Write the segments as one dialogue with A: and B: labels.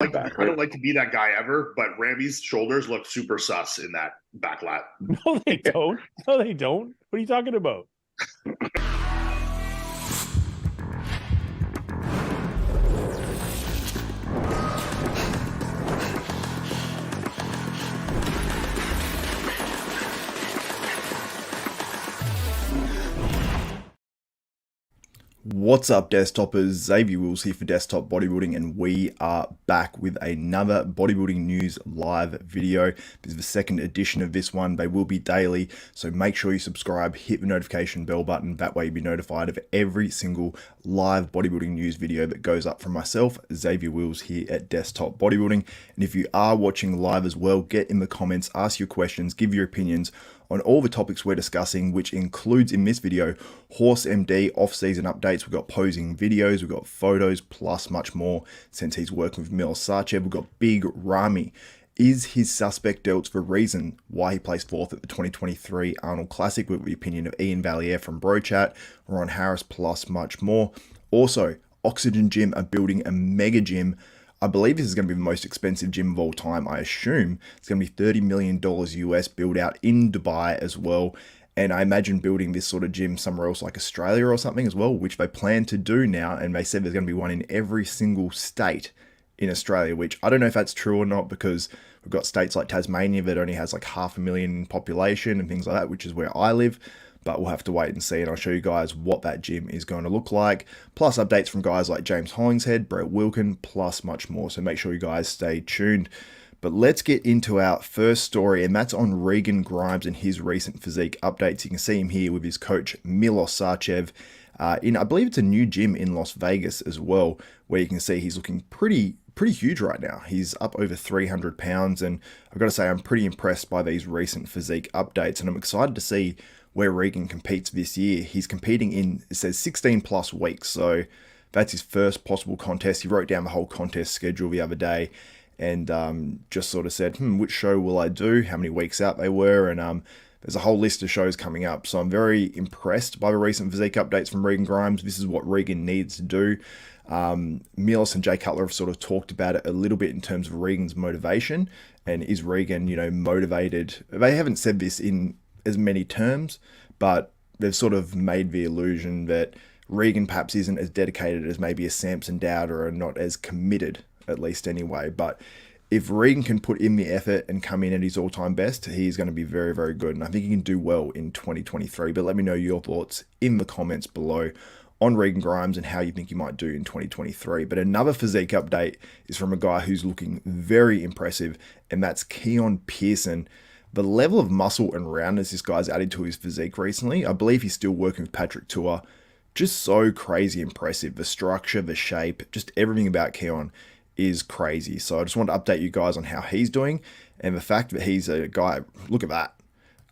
A: I don't like to be that guy ever, but Ramy's shoulders look super sus in that back lat.
B: No, they don't. No, they don't. What are you talking about?
C: What's up, desktopers? Xavier Wills here for Desktop Bodybuilding, and we are back with another bodybuilding news live video. This is the second edition of this one. They will be daily, so make sure you subscribe, hit the notification bell button. That way you'll be notified of every single live bodybuilding news video that goes up from myself, Xavier Wills, here at Desktop Bodybuilding. And if you are watching live as well, get in the comments, ask your questions, give your opinions on all the topics we're discussing, which includes in this video HorseMD off-season updates. We've got posing videos, we've got photos, plus much more since he's working with Milos Sarcev. We've got Big Ramy. Is his suspect Delts for reason why he placed fourth at the 2023 Arnold Classic, with the opinion of Ian Valier from BroChat, Ron Harris, plus much more. Also, Oxygen Gym are building a mega gym. I believe this is going to be the most expensive gym of all time. I assume it's going to be $30 million US, built out in Dubai as well. And I imagine building this sort of gym somewhere else like Australia or something as well, which they plan to do now. And they said there's going to be one in every single state in Australia, which I don't know if that's true or not, because we've got states like Tasmania that only has like 500,000 population and things like that, which is where I live. But we'll have to wait and see, and I'll show you guys what that gym is going to look like, plus updates from guys like James Hollingshead, Wilkin, plus much more. So make sure you guys stay tuned. But let's get into our first story, and that's on Regan Grimes and his recent physique updates. You can see him here with his coach Milos Sarcev in, I believe it's a new gym in Las Vegas as well, where you can see he's looking pretty huge right now. He's up over 300 pounds, and I've got to say I'm pretty impressed by these recent physique updates, and I'm excited to see where Regan competes this year. He's competing in, it says 16 plus weeks, so that's his first possible contest. He wrote down the whole contest schedule the other day, and just sort of said, which show will I do, how many weeks out they were, and there's a whole list of shows coming up. So I'm very impressed by the recent physique updates from Regan Grimes. This is what Regan needs to do. Milos and Jay Cutler have sort of talked about it a little bit in terms of Regan's motivation, and is Regan, motivated? They haven't said this in as many terms, but they've sort of made the illusion that Regan perhaps isn't as dedicated as maybe a Samson Dowder, or not as committed, at least anyway. But if Regan can put in the effort and come in at his all-time best, he's going to be very, very good. And I think he can do well in 2023. But let me know your thoughts in the comments below on Regan Grimes and how you think he might do in 2023. But another physique update is from a guy who's looking very impressive, and that's Keone Pearson. The level of muscle and roundness this guy's added to his physique recently, I believe he's still working with Patrick Tour, just so crazy impressive. The structure, the shape, just everything about Keone is crazy. So I just want to update you guys on how he's doing, and the fact that he's a guy, look at that,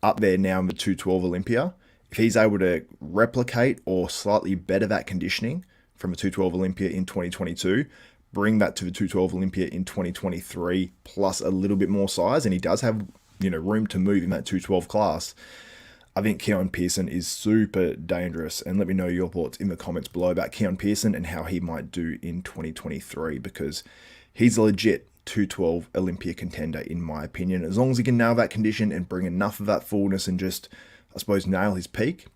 C: up there now in the 212 Olympia. If he's able to replicate or slightly better that conditioning from the 212 Olympia in 2022, bring that to the 212 Olympia in 2023, plus a little bit more size, and he does have room to move in that 212 class, I think Keone Pearson is super dangerous. And let me know your thoughts in the comments below about Keone Pearson and how he might do in 2023, because he's a legit 212 Olympia contender in my opinion. As long as he can nail that condition and bring enough of that fullness and just, I suppose, nail his peak,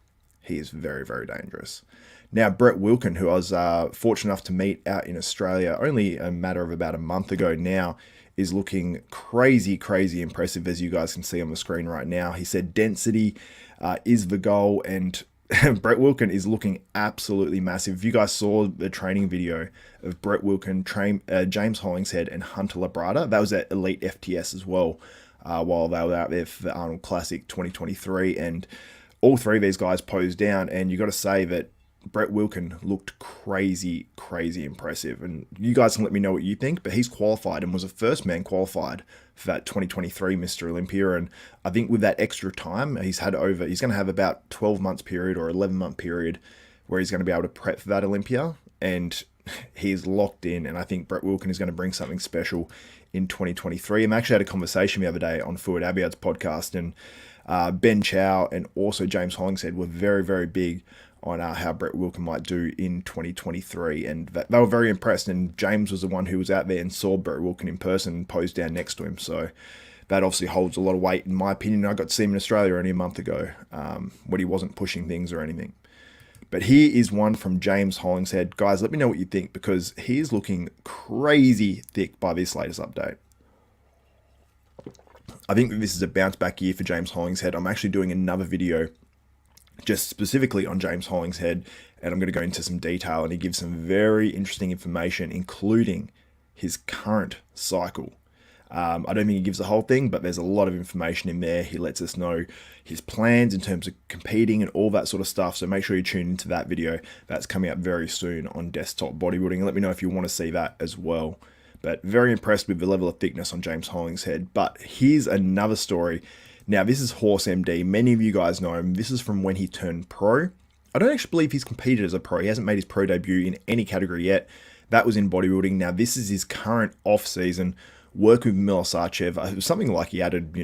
C: he is very, very dangerous. Now, Wilkin, who I was fortunate enough to meet out in Australia only a matter of about a month ago now, is looking crazy impressive, as you guys can see on the screen right now. He said density is the goal, and Wilkin is looking absolutely massive. If you guys saw the training video of Wilkin, James Hollingshead, and Hunter Labrada, that was at Elite FTS as well, while they were out there for the Arnold Classic 2023, and all three of these guys posed down, and you got to say that Wilkin looked crazy impressive. And you guys can let me know what you think, but he's qualified and was the first man qualified for that 2023 Mr. Olympia. And I think with that extra time, he's going to have about 12 months period or 11-month period where he's going to be able to prep for that Olympia. And he's locked in. And I think Wilkin is going to bring something special in 2023. I actually had a conversation the other day on Fuad Abiad's podcast, and Ben Chow and also James Hollingshead were very big on how Brett Wilkin might do in 2023. And they were very impressed. And James was the one who was out there and saw Brett Wilkin in person and posed down next to him. So that obviously holds a lot of weight, in my opinion. I got to see him in Australia only a month ago when he wasn't pushing things or anything. But here is one from James Hollingshead. Guys, let me know what you think, because he is looking crazy thick by this latest update. I think that this is a bounce back year for James Hollingshead. I'm actually doing another video just specifically on James Hollingshead, and I'm going to go into some detail, and he gives some very interesting information, including his current cycle. I don't think he gives the whole thing, but there's a lot of information in there. He lets us know his plans in terms of competing and all that sort of stuff. So make sure you tune into that video. That's coming up very soon on Desktop Bodybuilding. And let me know if you want to see that as well. But very impressed with the level of thickness on James Hollingshead. But here's another story. Now, this is HorseMD. Many of you guys know him. This is from when he turned pro. I don't actually believe he's competed as a pro. He hasn't made his pro debut in any category yet. That was in bodybuilding. Now, this is his current off-season work with Milosachev. It was something like he added, I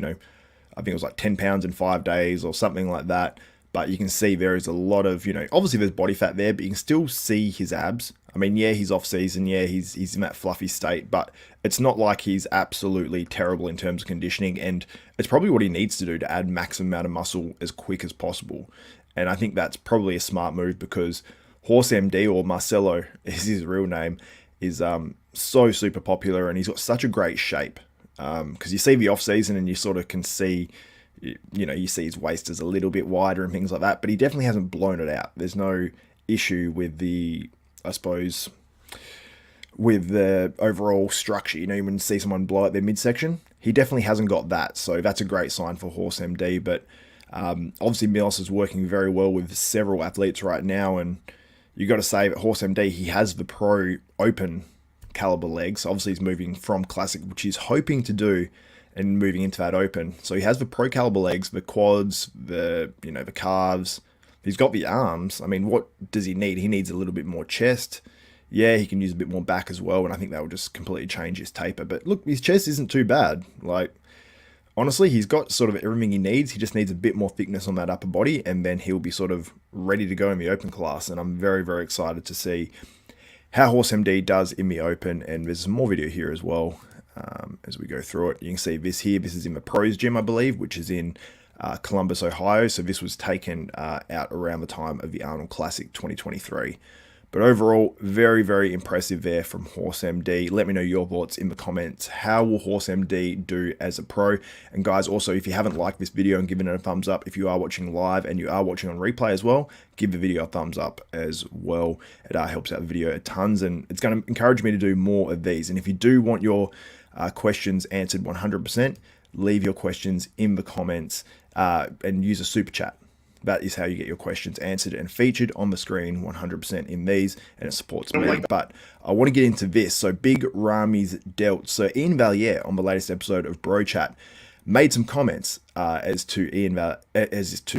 C: think it was like 10 pounds in 5 days or something like that. But you can see there is a lot of, obviously there's body fat there, but you can still see his abs. I mean, yeah, he's off season. Yeah, he's in that fluffy state, but it's not like he's absolutely terrible in terms of conditioning. And it's probably what he needs to do to add maximum amount of muscle as quick as possible. And I think that's probably a smart move, because HorseMD, or Marcelo is his real name, is so super popular, and he's got such a great shape. Because you see the off season and you sort of can see, you see his waist is a little bit wider and things like that, but he definitely hasn't blown it out. There's no issue with the, I suppose, with the overall structure. When you see someone blow out their midsection, he definitely hasn't got that. So that's a great sign for HorseMD. But obviously Milos is working very well with several athletes right now, and you got to say that HorseMD, he has the pro open caliber legs. Obviously he's moving from classic, which he's hoping to do, and moving into that open. So he has the pro caliber legs, the quads, the calves. He's got the arms. I mean, what does he need? He needs a little bit more chest. Yeah, he can use a bit more back as well, and I think that will just completely change his taper. But look, his chest isn't too bad. Like, honestly, he's got sort of everything he needs. He just needs a bit more thickness on that upper body, and then he'll be sort of ready to go in the open class. And I'm very, very excited to see how HorseMD does in the open. And there's some more video here as well as we go through it. You can see this here. This is in the pros gym, I believe, which is in Columbus, Ohio. So this was taken out around the time of the Arnold Classic 2023. But overall, very, very impressive there from HorseMD. Let me know your thoughts in the comments. How will HorseMD do as a pro? And guys, also, if you haven't liked this video and given it a thumbs up, if you are watching live and you are watching on replay as well, give the video a thumbs up as well. It helps out the video tons, and it's going to encourage me to do more of these. And if you do want your questions answered 100%, leave your questions in the comments and use a super chat. That is how you get your questions answered and featured on the screen 100% in these, and it supports me. But I want to get into this. So Big Ramy's Delts. So Ian Valier on the latest episode of Bro Chat made some comments as to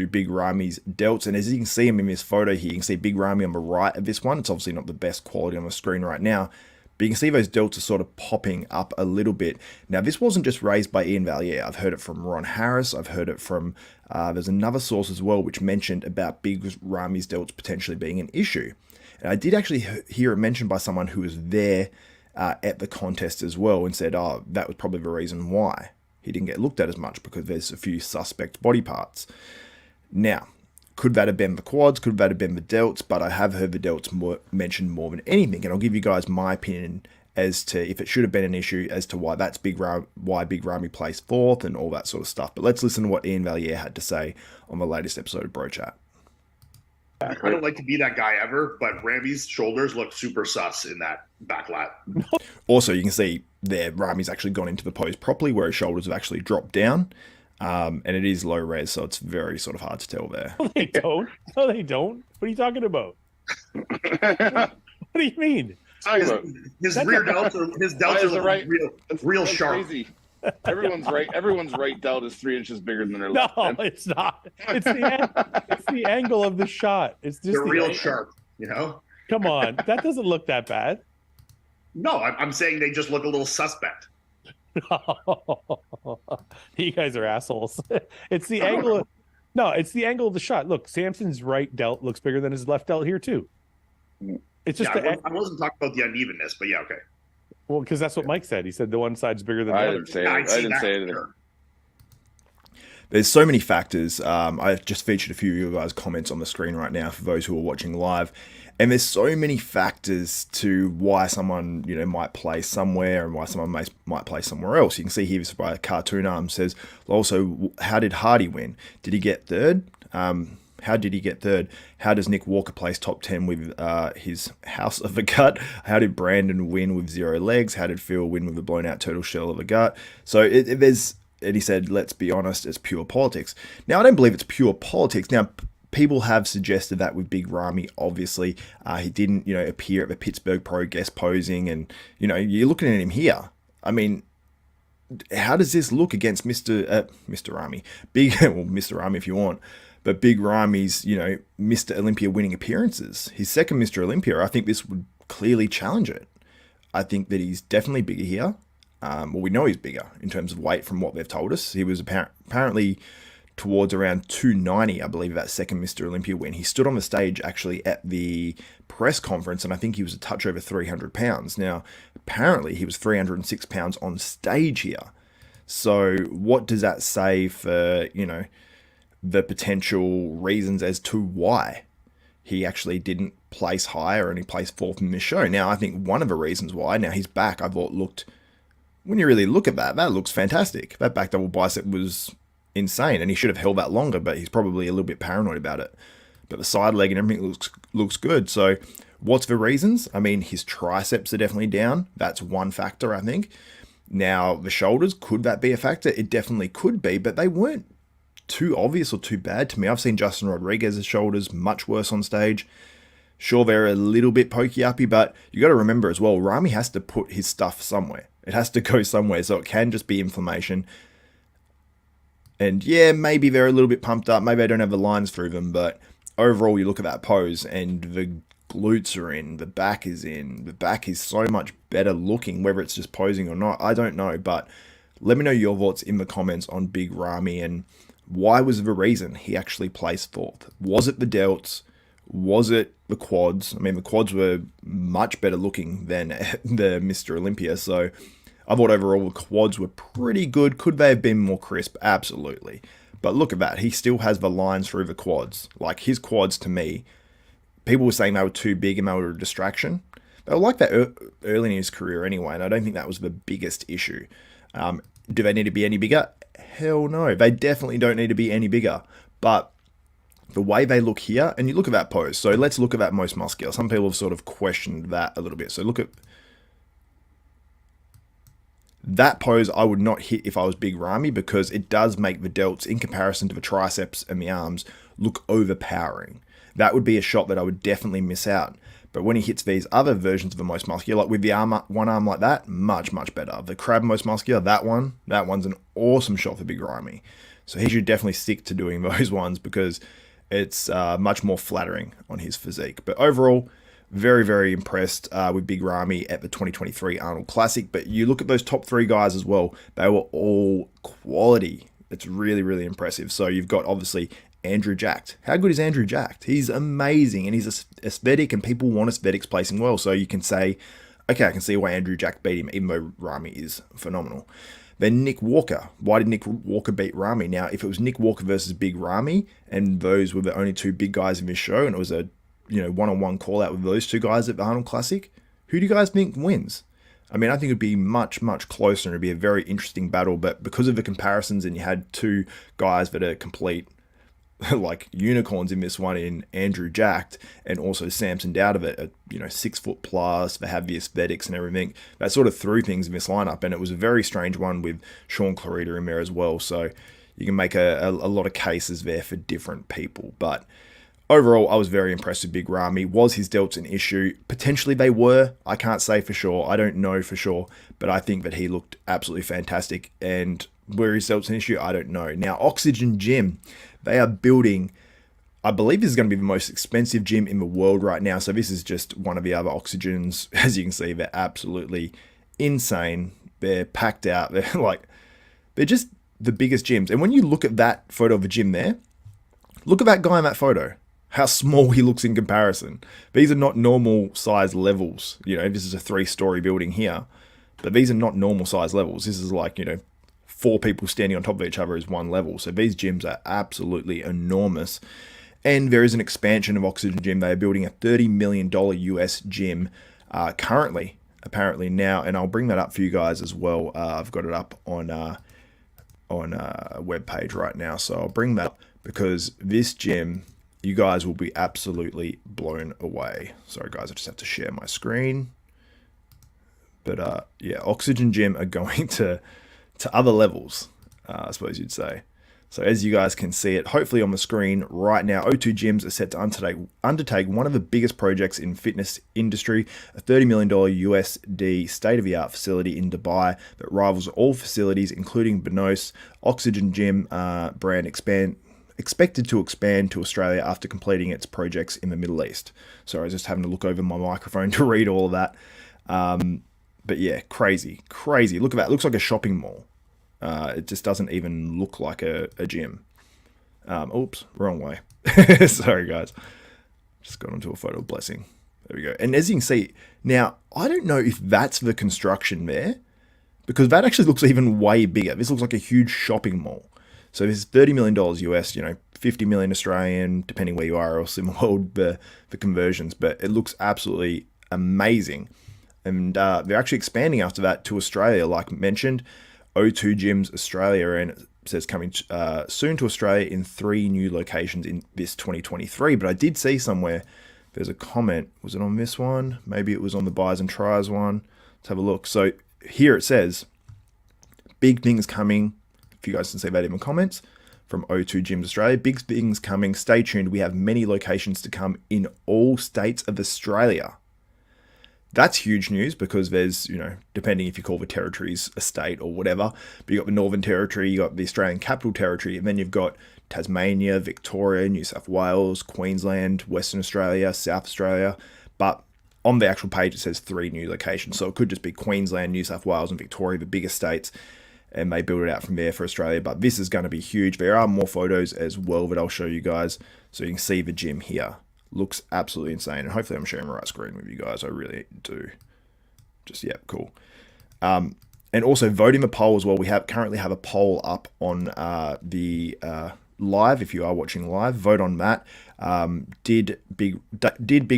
C: Big Ramy's Delts. And as you can see him in this photo here, you can see Big Ramy on the right of this one. It's obviously not the best quality on the screen right now, but you can see those delts are sort of popping up a little bit. Now, this wasn't just raised by Ian Valier. I've heard it from Ron Harris. I've heard it from, there's another source as well, which mentioned about Big Ramy's delts potentially being an issue. And I did actually hear it mentioned by someone who was there at the contest as well, and said, oh, that was probably the reason why he didn't get looked at as much, because there's a few suspect body parts. Now, could that have been the quads? Could that have been the delts? But I have heard the delts mentioned more than anything. And I'll give you guys my opinion as to if it should have been an issue, as to why that's why Big Ramy placed fourth and all that sort of stuff. But let's listen to what Ian Valier had to say on the latest episode of Bro Chat.
A: I don't like to be that guy ever, but Ramy's shoulders look super sus in that back lat.
C: Also, you can see there, Ramy's actually gone into the pose properly, where his shoulders have actually dropped down. And it is low res, so it's very sort of hard to tell there.
B: No, they don't. No, they don't. What are you talking about? What do you mean?
A: His rear delts are real sharp.
D: Crazy. Everyone's right delt is 3 inches bigger than their left.
B: No, it's not. It's the angle of the shot. It's just
A: They're real sharp,
B: Come on, that doesn't look that bad.
A: No, I'm saying they just look a little suspect.
B: You guys are assholes. It's the angle. No, it's the angle of the shot. Look, Samson's right delt looks bigger than his left delt here too. It's just
A: I wasn't talking about the unevenness, but yeah, okay.
B: well, because that's what Mike said. He said the one side's bigger than the
D: I
B: other.
D: didn't say it. I didn't say it.
C: There's so many factors. I've just featured a few of you guys' comments on the screen right now for those who are watching live. And there's so many factors to why someone, might play somewhere and why someone might play somewhere else. You can see here by a cartoon arm says, also, how did Hardy win? Did he get third? How did he get third? How does Nick Walker place top 10 with his house of a gut? How did Brandon win with 0 legs? How did Phil win with a blown out turtle shell of a gut? So and he said, let's be honest, it's pure politics. Now, I don't believe it's pure politics. Now, people have suggested that with Big Ramy, obviously. He didn't, appear at the Pittsburgh Pro guest posing. And, you're looking at him here. I mean, how does this look against Mr. Ramy? Mr. Ramy if you want. But Big Ramy's, Mr. Olympia winning appearances. His second Mr. Olympia, I think this would clearly challenge it. I think that he's definitely bigger here. We know he's bigger in terms of weight from what they've told us. He was apparently towards around 290, I believe, that second Mr. Olympia win. He stood on the stage actually at the press conference, and I think he was a touch over 300 pounds. Now, apparently he was 306 pounds on stage here. So what does that say for, the potential reasons as to why he actually didn't place higher and he placed fourth in this show? Now, I think one of the reasons why, now his back, I thought looked, when you really look at that looks fantastic. That back double bicep was insane, and he should have held that longer, but he's probably a little bit paranoid about it. But the side leg and everything looks good. So what's the reasons? I mean, his triceps are definitely down. That's one factor, I think. Now, the shoulders, could that be a factor? It definitely could be, but they weren't too obvious or too bad to me. I've seen Justin Rodriguez's shoulders much worse on stage. Sure, they're a little bit pokey-uppy, but you got to remember as well, Ramy has to put his stuff somewhere. It has to go somewhere, so it can just be inflammation. And yeah, maybe they're a little bit pumped up. Maybe I don't have the lines through them, but overall, you look at that pose and the glutes are in, the back is in. The back is so much better looking, whether it's just posing or not. I don't know, but let me know your thoughts in the comments on Big Ramy and why was the reason he actually placed fourth? Was it the delts? Was it the quads? I mean, the quads were much better looking than the Mr. Olympia, so I thought overall the quads were pretty good. Could they have been more crisp? Absolutely. But look at that. He still has the lines through the quads. Like, his quads, to me, people were saying they were too big and they were a distraction. They were like that early in his career anyway, and I don't think that was the biggest issue. Do they need to be any bigger? Hell no. They definitely don't need to be any bigger. But the way they look here, and you look at that pose. So let's look at that most muscular. Some people have sort of questioned that a little bit. So look at that pose. I would not hit if I was Big Ramy, because it does make the delts, in comparison to the triceps and the arms, look overpowering. That would be a shot that I would definitely miss out. But when he hits these other versions of the most muscular, like with the arm, one arm like that, much, much better. The crab most muscular, that one's an awesome shot for Big Ramy. So he should definitely stick to doing those ones, because it's much more flattering on his physique. But overall, very, very impressed with Big Ramy at the 2023 Arnold Classic. But you look at those top three guys as well, they were all quality. It's really, really impressive. So you've got, obviously, Andrew Jacked. How good is Andrew Jacked? He's amazing, and he's aesthetic, and people want aesthetics placing well. So you can say, okay, I can see why Andrew Jacked beat him, even though Ramy is phenomenal. Then Nick Walker. Why did Nick Walker beat Ramy? Now, if it was Nick Walker versus Big Ramy, and those were the only two big guys in this show, and it was a one-on-one call-out with those two guys at the Arnold Classic, who do you guys think wins? I mean, I think it'd be much, much closer, and it'd be a very interesting battle, but because of the comparisons, and you had two guys that are complete like unicorns in this one, in Andrew Jacked and also Samson Dowdivit at 6 foot plus. They have the aesthetics and everything. That sort of threw things in this lineup, and it was a very strange one with Sean Clarita in there as well. So you can make a lot of cases there for different people. But overall, I was very impressed with Big Ramy. Was his delts an issue? Potentially they were. I can't say for sure. I don't know for sure, but I think that he looked absolutely fantastic. And were his delts an issue? I don't know. Now, Oxygen Gym, they are building, I believe this is going to be the most expensive gym in the world right now. So this is just one of the other Oxygens. As you can see, they're absolutely insane. They're packed out. They're just the biggest gyms. And when you look at that photo of a gym there, Look at that guy in that photo. How small he looks in comparison. These are not normal size levels. You know, this is a 3-story building here, but these are not normal size levels. This is like, you know, 4 people standing on top of each other is one level. So these gyms are absolutely enormous. And there is an expansion of Oxygen Gym. They are building a $30 million US gym currently, apparently now. And I'll bring that up for you guys as well. I've got it up on a web page right now. So I'll bring that up because this gym, you guys will be absolutely blown away. Sorry guys, I just have to share my screen. But yeah, Oxygen Gym are going to other levels, I suppose you'd say. So as you guys can see it, hopefully on the screen right now, O2 Gyms are set to undertake one of the biggest projects in fitness industry, a $30 million USD state-of-the-art facility in Dubai that rivals all facilities, including Benos. Oxygen Gym brand expected to expand to Australia after completing its projects in the Middle East. Sorry, I was just having to look over my microphone to read all of that. But yeah, crazy. Look at that. It looks like a shopping mall. It just doesn't even look like a gym. Oops, wrong way. Sorry, guys. Just got onto a photo of Blessing. There we go. And as you can see, now, I don't know if that's the construction there, because that actually looks even way bigger. This looks like a huge shopping mall. So this is $30 million US, you know, 50 million Australian, depending where you are else in the world, the conversions. But it looks absolutely amazing. And they're actually expanding after that to Australia, like mentioned. O2 Gyms Australia, and it says coming soon to Australia in 3 new locations in this 2023. But I did see somewhere, there's a comment, was it on this one? Maybe it was on the buys and tries one. Let's have a look. So here it says, big things coming. If you guys can see that in the comments from O2 Gyms Australia, big things coming. Stay tuned. We have many locations to come in all states of Australia. That's huge news because there's, you know, depending if you call the territories a state or whatever, but you got the Northern Territory, you got the Australian Capital Territory, and then you've got Tasmania, Victoria, New South Wales, Queensland, Western Australia, South Australia. But on the actual page, it says 3 new locations. So it could just be Queensland, New South Wales, and Victoria, the biggest states, and they build it out from there for Australia. But this is going to be huge. There are more photos as well that I'll show you guys so you can see the gym here. Looks absolutely insane, and hopefully I'm sharing the right screen with you guys. I really do. Just, yeah, cool. And also voting the poll as well. We currently have a poll up on the live. If you are watching live, vote on that. Did Big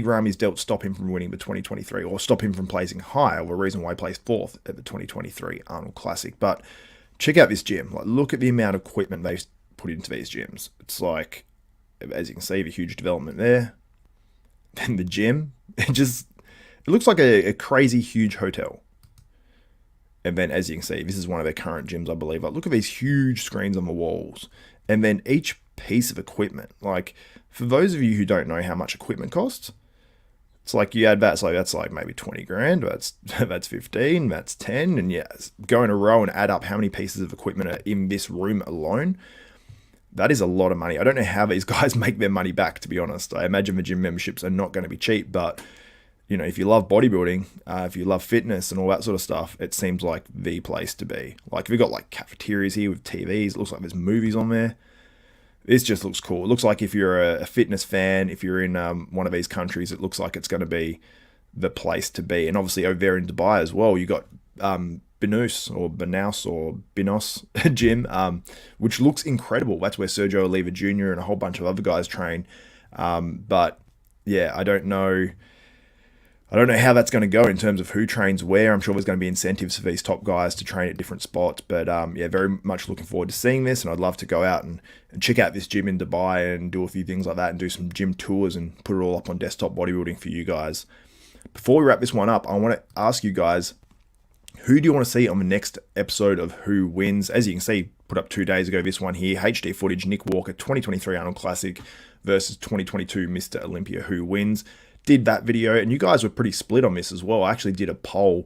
C: Ramy's Delts stop him from winning the 2023, or stop him from placing high, or the reason why he placed 4th at the 2023 Arnold Classic? But check out this gym. Like, look at the amount of equipment they've put into these gyms. It's like, as you can see, the huge development there. Then the gym, it looks like a crazy huge hotel. And then, as you can see, this is one of their current gyms, I believe. Like, look at these huge screens on the walls. And then each piece of equipment. Like, for those of you who don't know how much equipment costs, it's like you add that, so that's like maybe 20 grand, that's 15, that's 10. And yeah, go in a row and add up how many pieces of equipment are in this room alone. That is a lot of money. I don't know how these guys make their money back, to be honest. I imagine the gym memberships are not going to be cheap, but, you know, if you love bodybuilding, if you love fitness and all that sort of stuff, it seems like the place to be. Like, we've got like cafeterias here with TVs. It looks like there's movies on there. This just looks cool. It looks like if you're a fitness fan, if you're in one of these countries, it looks like it's going to be the place to be. And obviously over there in Dubai as well, you got Benos gym, which looks incredible. That's where Sergio Oliva Jr. and a whole bunch of other guys train. But yeah, I don't know how that's going to go in terms of who trains where. I'm sure there's going to be incentives for these top guys to train at different spots. But yeah, very much looking forward to seeing this. And I'd love to go out and check out this gym in Dubai and do a few things like that and do some gym tours and put it all up on Desktop Bodybuilding for you guys. Before we wrap this one up, I want to ask you guys, who do you want to see on the next episode of Who Wins? As you can see, put up 2 days ago, this one here, HD footage, Nick Walker, 2023 Arnold Classic versus 2022 Mr. Olympia, Who Wins? Did that video, and you guys were pretty split on this as well. I actually did a poll,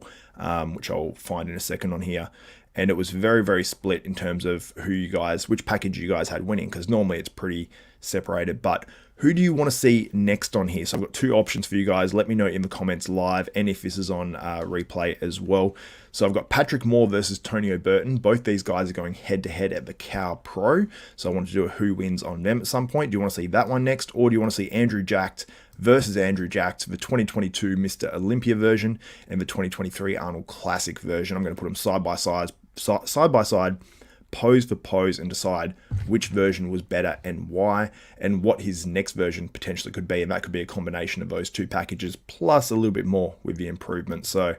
C: which I'll find in a second on here, and it was very, very split in terms of which package you guys had winning, because normally it's pretty separated. But Who do you want to see next on here? So I've got two options for you guys. Let me know in the comments live and if this is on replay as well. So I've got Patrick Moore versus Tony Burton. Both these guys are going head-to-head at the Cow Pro. So I want to do a who wins on them at some point. Do you want to see that one next? Or do you want to see Andrew Jacked versus Andrew Jacked, the 2022 Mr. Olympia version and the 2023 Arnold Classic version? I'm going to put them side by side, pose for pose, and decide which version was better and why, and what his next version potentially could be. And that could be a combination of those two packages plus a little bit more with the improvements. So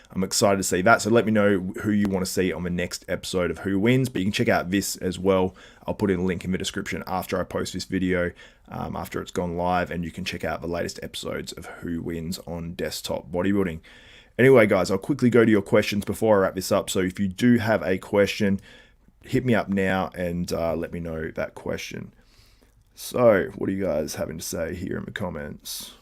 C: I'm excited to see that. So let me know who you want to see on the next episode of Who Wins, but you can check out this as well. I'll put in a link in the description after I post this video, after it's gone live, and you can check out the latest episodes of Who Wins on Desktop Bodybuilding. Anyway, guys, I'll quickly go to your questions before I wrap this up. So if you do have a question, hit me up now and let me know that question. So what are you guys having to say here in the comments?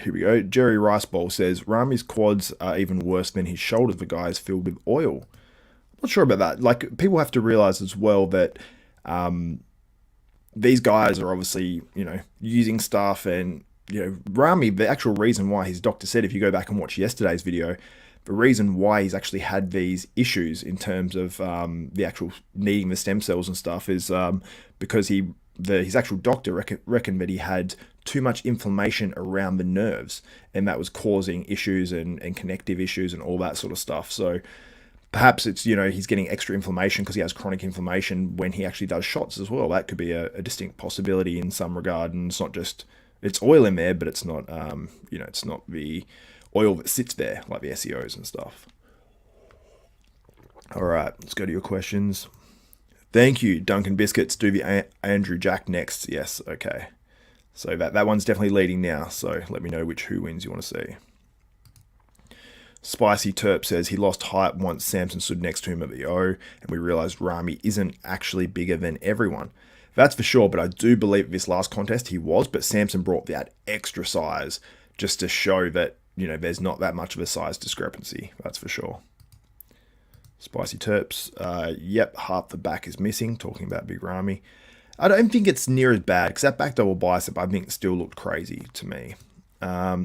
C: Here we go. Jerry Riceball says, Ramy's quads are even worse than his shoulders. The guy is filled with oil. I'm not sure about that. Like, people have to realize as well that these guys are obviously, you know, using stuff, and, you know, Ramy, the actual reason why his doctor said, if you go back and watch yesterday's video, the reason why he's actually had these issues in terms of the actual needing the stem cells and stuff is because his actual doctor reckoned that he had too much inflammation around the nerves, and that was causing issues and connective issues and all that sort of stuff. So perhaps it's, you know, he's getting extra inflammation because he has chronic inflammation when he actually does shots as well. That could be a distinct possibility in some regard, and it's not just, it's oil in there, but it's not, you know, it's not the oil that sits there like the SEOs and stuff. All right, let's go to your questions. Thank you, Duncan Biscuits. Do the Andrew Jack next. Yes, okay. So that one's definitely leading now. So let me know which who wins you want to see. Spicy Terp says he lost height once Samson stood next to him at the O, and we realized Ramy isn't actually bigger than everyone. That's for sure, but I do believe this last contest he was, but Samson brought that extra size just to show that, you know, there's not that much of a size discrepancy. That's for sure. Spicy Terps. Yep, half the back is missing, talking about Big Ramy. I don't think it's near as bad, because that back double bicep, I think, still looked crazy to me. Yeah,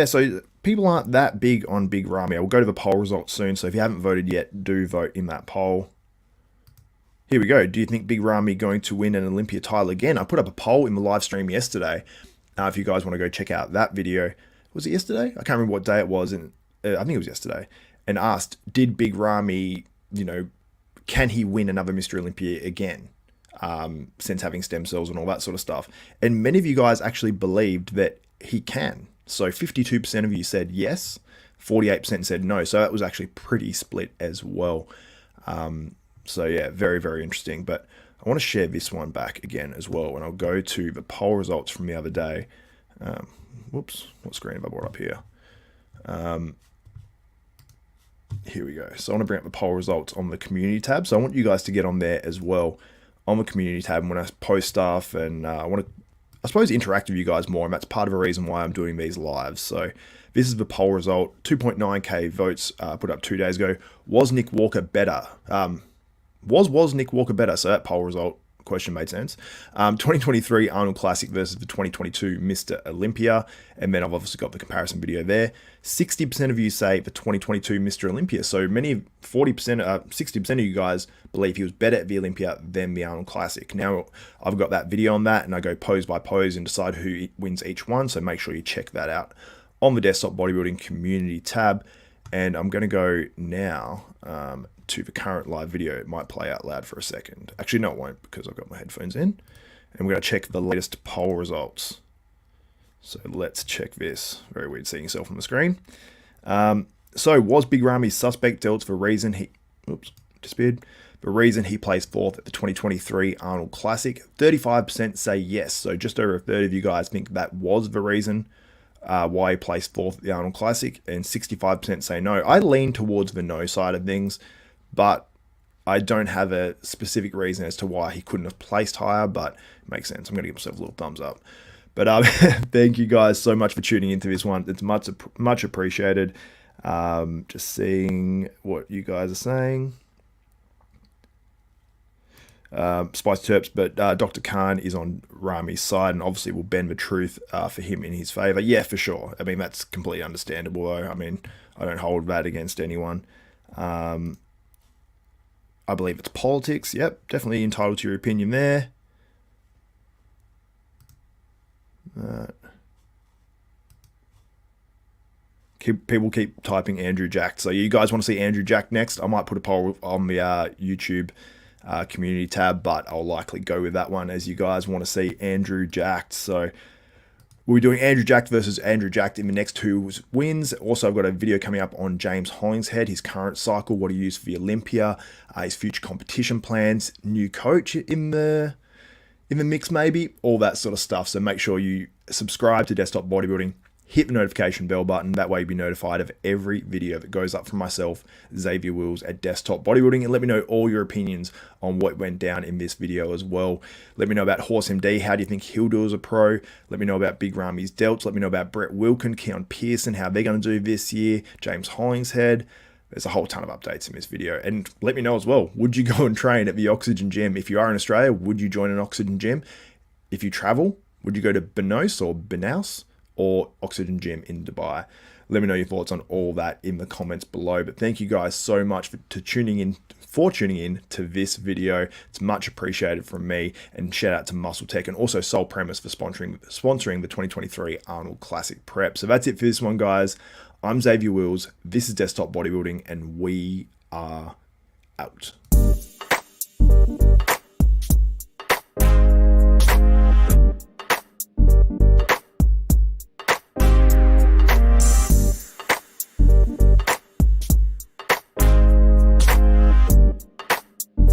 C: so people aren't that big on Big Ramy. I will go to the poll results soon, so if you haven't voted yet, do vote in that poll. Here we go. Do you think Big Ramy going to win an Olympia title again? I put up a poll in the live stream yesterday. If you guys want to go check out that video. Was it yesterday? I can't remember what day it was, and I think it was yesterday. And asked, did Big Ramy, you know, can he win another Mr. Olympia again, since having stem cells and all that sort of stuff? And many of you guys actually believed that he can. So 52% of you said yes, 48% said no. So that was actually pretty split as well. So yeah, very, very interesting. But I want to share this one back again as well, and I'll go to the poll results from the other day. Whoops, what screen have I brought up here? Here we go. So I want to bring up the poll results on the community tab. So I want you guys to get on there as well on the community tab. And when I post stuff, and I want to, I suppose, interact with you guys more, and that's part of the reason why I'm doing these lives. So this is the poll result. 2.9k votes put up 2 days ago. Was Nick Walker better? Was Nick Walker better? So that poll result question made sense. 2023 Arnold Classic versus the 2022 Mr. Olympia. And then I've obviously got the comparison video there. 60% of you say the 2022 Mr. Olympia. So many, 60% of you guys believe he was better at the Olympia than the Arnold Classic. Now, I've got that video on that, and I go pose by pose and decide who wins each one. So make sure you check that out on the Desktop Bodybuilding community tab. And I'm going to go now to the current live video. It might play out loud for a second. Actually, no, it won't, because I've got my headphones in. And we're going to check the latest poll results. So let's check this. Very weird seeing yourself on the screen. So was Big Ramy suspect Delts for reason he... Oops, disappeared. The reason he placed fourth at the 2023 Arnold Classic. 35% say yes. So just over a third of you guys think that was the reason why he placed fourth at the Arnold Classic. And 65% say no. I lean towards the no side of things, but I don't have a specific reason as to why he couldn't have placed higher, but it makes sense. I'm going to give myself a little thumbs up. But thank you guys so much for tuning into this one. It's much appreciated. Just seeing what you guys are saying. Spicy Terps, but Dr. Khan is on Ramy's side, and obviously will bend the truth for him in his favour. Yeah, for sure. I mean, that's completely understandable, though. I mean, I don't hold that against anyone. I believe it's politics. Yep, definitely entitled to your opinion there. People keep typing Andrew Jack. So you guys want to see Andrew Jack next? I might put a poll on the YouTube community tab, but I'll likely go with that one, as you guys want to see Andrew Jack. So we'll be doing Andrew Jack versus Andrew Jack in the next 2 wins. Also, I've got a video coming up on James Hollingshead, his current cycle, what he used for the Olympia, his future competition plans, new coach in the mix, maybe, all that sort of stuff. So make sure you subscribe to Desktop Bodybuilding, hit the notification bell button. That way you'll be notified of every video that goes up from myself, Xavier Wills, at Desktop Bodybuilding. And let me know all your opinions on what went down in this video as well. Let me know about HorseMD. How do you think he'll do as a pro? Let me know about Big Ramy's Delts. Let me know about Brett Wilkin, Keone Pearson, how they're going to do this year, James Hollingshead. There's a whole ton of updates in this video. And let me know as well, would you go and train at the Oxygen Gym? If you are in Australia, would you join an Oxygen Gym? If you travel, would you go to Benouse or Benouse or Oxygen Gym in Dubai? Let me know your thoughts on all that in the comments below. But thank you guys so much for tuning in to this video. It's much appreciated from me, and shout out to Muscle Tech and also Soul Premise for sponsoring the 2023 Arnold Classic Prep. So that's it for this one, guys. I'm Xavier Wills. This is Desktop Bodybuilding, and we are out.